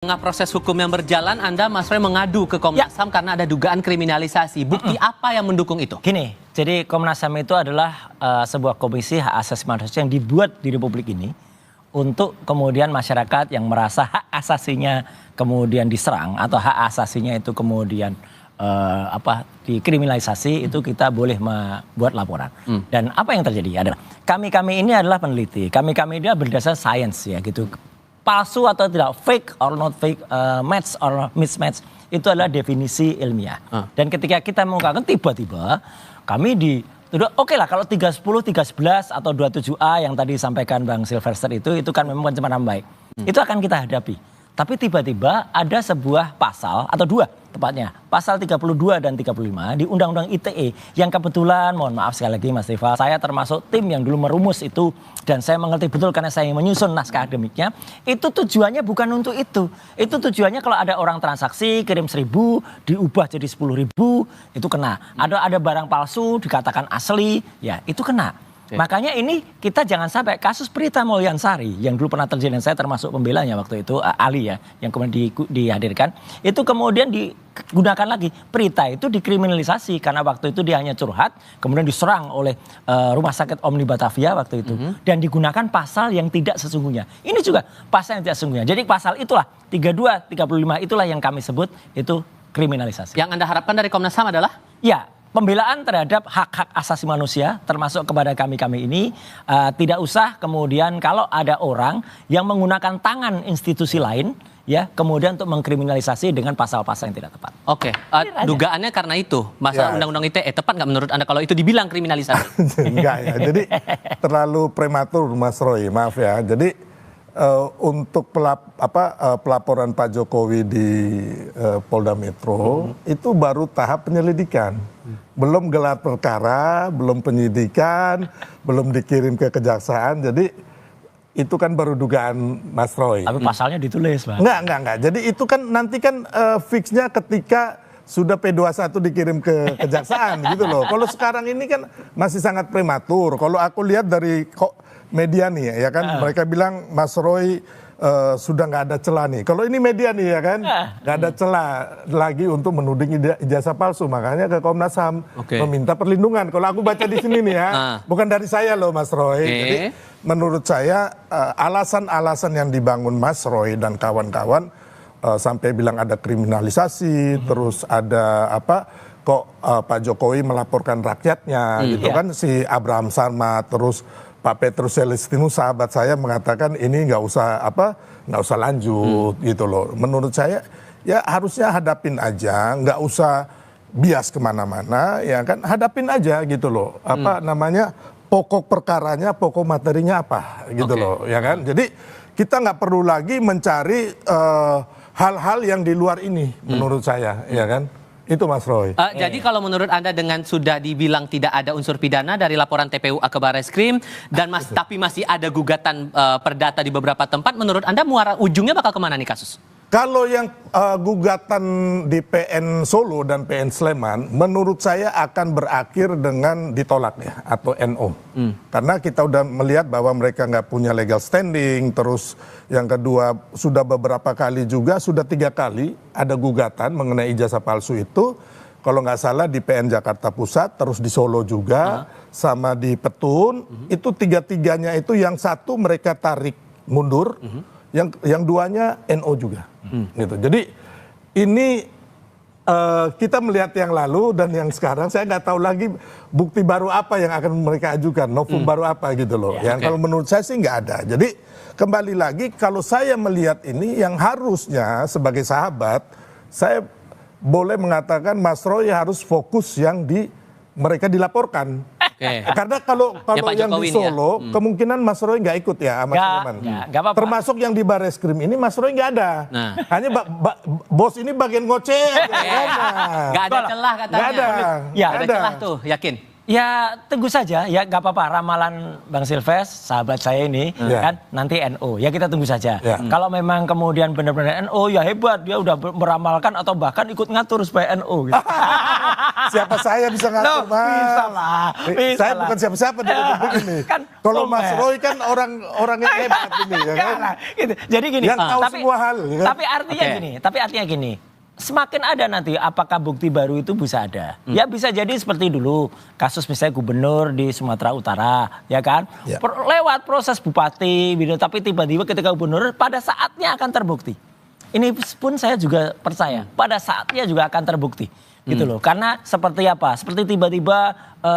Tengah proses hukum yang berjalan, Anda Mas Roy mengadu ke Komnas HAM karena ada dugaan kriminalisasi. Bukti apa yang mendukung itu? Gini, jadi Komnas HAM itu adalah sebuah komisi hak asasi manusia yang dibuat di Republik ini untuk kemudian masyarakat yang merasa hak asasinya kemudian diserang atau hak asasinya itu kemudian dikriminalisasi, itu kita boleh membuat laporan. Dan apa yang terjadi adalah kami ini adalah peneliti, kami ini adalah berdasar sains ya gitu. Palsu atau tidak, fake or not fake, match or mismatch, itu adalah definisi ilmiah. Dan ketika kita mengungkapkan tiba-tiba kami oke lah kalau 310, 311 atau 27A yang tadi disampaikan Bang Silvester itu kan memang pencemaran baik. Itu akan kita hadapi. Tapi tiba-tiba ada sebuah pasal atau dua tepatnya, pasal 32 dan 35 di Undang-Undang ITE yang kebetulan, mohon maaf sekali lagi Mas Rifa, saya termasuk tim yang dulu merumus itu dan saya mengerti betul karena saya menyusun naskah akademiknya. Itu tujuannya bukan untuk itu. Itu tujuannya kalau ada orang transaksi kirim 1.000 diubah jadi 10.000 itu kena. Ada barang palsu dikatakan asli, ya itu kena. Makanya ini kita jangan sampai kasus Prita Mulyansari yang dulu pernah terjadi dan saya termasuk pembelanya waktu itu, Ali ya, yang kemudian dihadirkan, itu kemudian digunakan lagi. Prita itu dikriminalisasi karena waktu itu dia hanya curhat, kemudian diserang oleh Rumah Sakit Omni Batavia waktu itu, dan digunakan pasal yang tidak sesungguhnya. Ini juga pasal yang tidak sesungguhnya. Jadi pasal itulah 32, 35 itulah yang kami sebut itu kriminalisasi. Yang Anda harapkan dari Komnas HAM adalah? Ya, pembelaan terhadap hak-hak asasi manusia termasuk kepada kami ini tidak usah kemudian kalau ada orang yang menggunakan tangan institusi lain ya kemudian untuk mengkriminalisasi dengan pasal-pasal yang tidak tepat. Oke, dugaannya karena itu masalah Undang-Undang ITE tepat nggak menurut Anda kalau itu dibilang kriminalisasi? Enggak ya, jadi terlalu prematur Mas Roy, maaf ya. Jadi untuk pelaporan Pak Jokowi di Polda Metro itu baru tahap penyelidikan, belum gelar perkara, belum penyidikan, belum dikirim ke kejaksaan. Jadi itu kan baru dugaan Mas Roy. Tapi pasalnya ditulis, Pak. Enggak. Jadi itu kan nanti kan fixnya ketika sudah P21 dikirim ke kejaksaan gitu loh. Kalau sekarang ini kan masih sangat prematur. Kalau aku lihat dari media nih ya kan, mereka bilang Mas Roy sudah nggak ada celah nih. Kalau ini media nih ya kan, nggak ada celah lagi untuk menuding ijazah palsu. Makanya ke Komnas HAM meminta perlindungan. Kalau aku baca di sini nih ya, bukan dari saya loh Mas Roy. Jadi menurut saya alasan-alasan yang dibangun Mas Roy dan kawan-kawan sampai bilang ada kriminalisasi, terus ada Pak Jokowi melaporkan rakyatnya, gitu kan si Abraham Samad, terus Pak Petrus Celestinus sahabat saya mengatakan ini nggak usah lanjut gitu loh. Menurut saya ya harusnya hadapin aja, nggak usah bias kemana-mana ya kan, hadapin aja gitu loh. Pokok perkaranya, pokok materinya apa gitu loh ya kan. Jadi kita nggak perlu lagi mencari hal-hal yang di luar ini menurut saya ya kan. Itu Mas Roy. Jadi kalau menurut Anda dengan sudah dibilang tidak ada unsur pidana dari laporan TPU ke Barreskrim dan tapi masih ada gugatan perdata di beberapa tempat, menurut Anda muara ujungnya bakal kemana nih kasus? Kalau yang gugatan di PN Solo dan PN Sleman, menurut saya akan berakhir dengan ditolak ya, atau NO. Karena kita udah melihat bahwa mereka nggak punya legal standing, terus yang kedua sudah beberapa kali juga, sudah 3 kali ada gugatan mengenai ijazah palsu itu. Kalau nggak salah di PN Jakarta Pusat, terus di Solo juga, sama di Petun, itu 3-3-nya itu yang satu mereka tarik mundur, yang duanya NO juga, gitu. Jadi ini kita melihat yang lalu dan yang sekarang, saya nggak tahu lagi bukti baru apa yang akan mereka ajukan, novum baru apa gitu loh. Yang kalau menurut saya sih nggak ada. Jadi kembali lagi kalau saya melihat ini yang harusnya sebagai sahabat, saya boleh mengatakan Mas Roy harus fokus yang mereka dilaporkan. Karena kalau ya, yang di Solo kemungkinan Mas Roy nggak ikut ya sama teman. Termasuk yang di Barreskrim ini Mas Roy nggak ada. Hanya bos ini bagian ngoceh. Nggak ada celah katanya. Nggak ada. Ya ada celah tuh, yakin. Ya tunggu saja ya, nggak apa-apa, ramalan Bang Silves sahabat saya ini kan nanti NO ya, kita tunggu saja. Kalau memang kemudian benar-benar NO ya hebat, dia udah meramalkan atau bahkan ikut ngatur supaya NO gitu. siapa saya bisa ngatur, Loh, Mas? bisa lah, bisa Saya lah. bukan siapa-siapa di Republik ini. Kan Kalau Mas Omer. Roy kan orang yang hebat ini, ya kan? Nah, gitu. Jadi gini, Yang tahu semua hal, ya kan? tapi artinya gini, semakin ada nanti apakah bukti baru itu bisa ada. Ya bisa jadi seperti dulu kasus misalnya gubernur di Sumatera Utara, ya kan? Ya. Lewat proses bupati, gitu, tapi tiba-tiba ketika gubernur pada saatnya akan terbukti. Ini pun saya juga percaya pada saatnya juga akan terbukti. Gitu loh. Karena seperti apa? Seperti tiba-tiba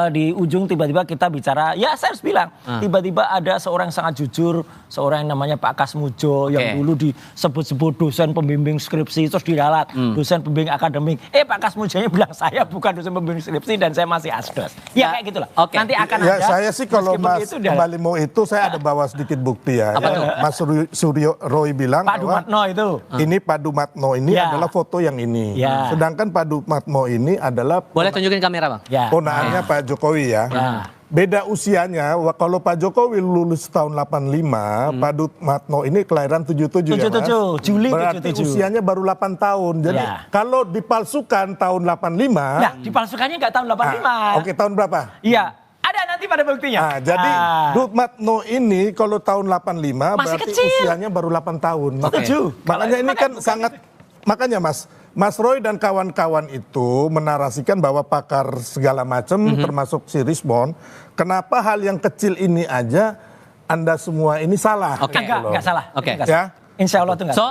di ujung tiba-tiba kita bicara, ya saya harus bilang, tiba-tiba ada seorang yang sangat jujur, seorang yang namanya Pak Kasmujo yang dulu disebut-sebut dosen pembimbing skripsi terus diralat, dosen pembimbing akademik. Pak Kasmujonya bilang saya bukan dosen pembimbing skripsi dan saya masih asdos. Ya kayak gitulah. Nanti akan Ya ada. saya sih kalau meskipun Mas itu kembali mau itu saya ada bawa sedikit bukti ya. Apa tuh? Mas Suryo Roy bilang Pak bahwa Dumatno itu. ini Pak Dumatno ini Ya. adalah foto yang ini. Ya. Sedangkan Pak Dumatno ini adalah Boleh tunjukin kamera, Bang? Ya. ponaannya Pak Jokowi ya. Ya. Beda usianya, kalau Pak Jokowi lulus tahun 85, Pak Dumatno ini kelahiran 77 ya Mas. 77, Juli Berarti 77. usianya baru 8 tahun. Jadi Ya. kalau dipalsukan tahun 85. Nah, dipalsukannya nggak tahun 85. Oke, tahun berapa? Iya, ada nanti pada buktinya. Nah, jadi Dumatno ini kalau tahun 85 Masih berarti kecil. usianya baru 8 tahun. Setuju. Makanya ini kan sangat, makanya Mas Roy dan kawan-kawan itu menarasikan bahwa pakar segala macam termasuk si Rismon, kenapa hal yang kecil ini aja Anda semua ini salah? Oke. Gitu loh. Enggak salah. Oke. Nggak Ya. salah. Insya Allah itu enggak. So,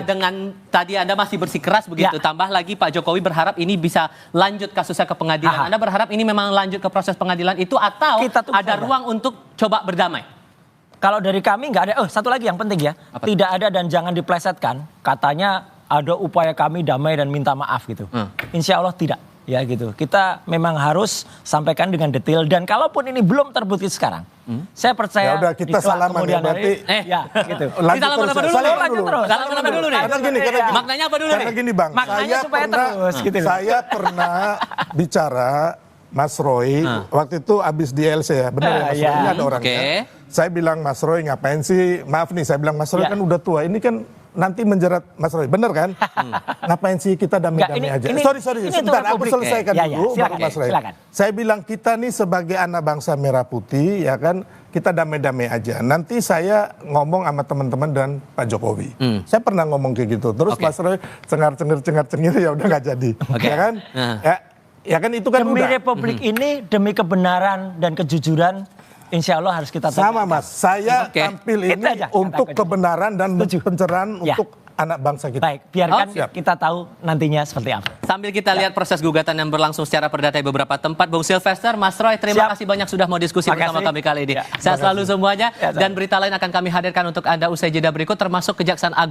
dengan tadi Anda masih bersikeras begitu, Ya. tambah lagi Pak Jokowi berharap ini bisa lanjut kasusnya ke pengadilan. Aha. Anda berharap ini memang lanjut ke proses pengadilan itu atau Kita tunggu ada saja. ruang untuk coba berdamai? Kalau dari kami nggak ada. Satu lagi yang penting ya. Apa? Tidak ada dan jangan diplesetkan. Katanya ada upaya kami damai dan minta maaf gitu. Insya Allah tidak. Ya gitu. Kita memang harus sampaikan dengan detail. Dan kalaupun ini belum terbukti sekarang. Saya percaya. Ya udah, kita di kelak salaman ya, kemudian berarti. hari- ya gitu. Lanjut Kita salaman terus apa ya. dulu Salaman nih? Lanjut terus. Salaman apa dulu nih? Karena gini. Maknanya apa dulu Karena nih? gini Bang, Maknanya supaya terus, gitu loh. saya pernah bicara Mas Roy, waktu itu abis di LC ya, benar ya Mas Roy, Iya. ini ada orangnya. Oke. Saya bilang Mas Roy ngapain sih, maaf nih saya bilang Mas Roy Ya. kan udah tua, ini kan nanti menjerat Mas Roy, bener kan? Ngapain sih kita damai-damai Nggak, aja? ini- Sorry, ini sebentar untuk aku publik. selesaikan Ya, dulu silakan, baru Mas Roy. silakan. Saya bilang kita nih sebagai anak bangsa merah putih ya kan, kita damai-damai aja. Nanti saya ngomong sama teman-teman dan Pak Jokowi. Saya pernah ngomong kayak gitu. Terus Oke. Mas Roy cengar-cengir ya udah nggak jadi. Oke. Ya kan? Ya kan itu kan Demi udah. Republik ini, demi kebenaran dan kejujuran, insya Allah harus kita Sama tegakkan. Mas, saya Oke. tampil Itu ini aja, untuk katakan. kebenaran dan Setuju. pencerahan Ya. untuk anak bangsa kita. Baik, biarkan Oh, siap. kita tahu nantinya seperti apa. Sambil kita lihat proses gugatan yang berlangsung secara perdata di beberapa tempat, Bung Sylvester, Mas Roy, terima Siap. kasih banyak sudah mau diskusi Makasih. bersama kami kali ini. Ya, Sehat selalu semuanya Ya, sama. dan berita lain akan kami hadirkan untuk Anda usai jeda berikut termasuk Kejaksaan Agung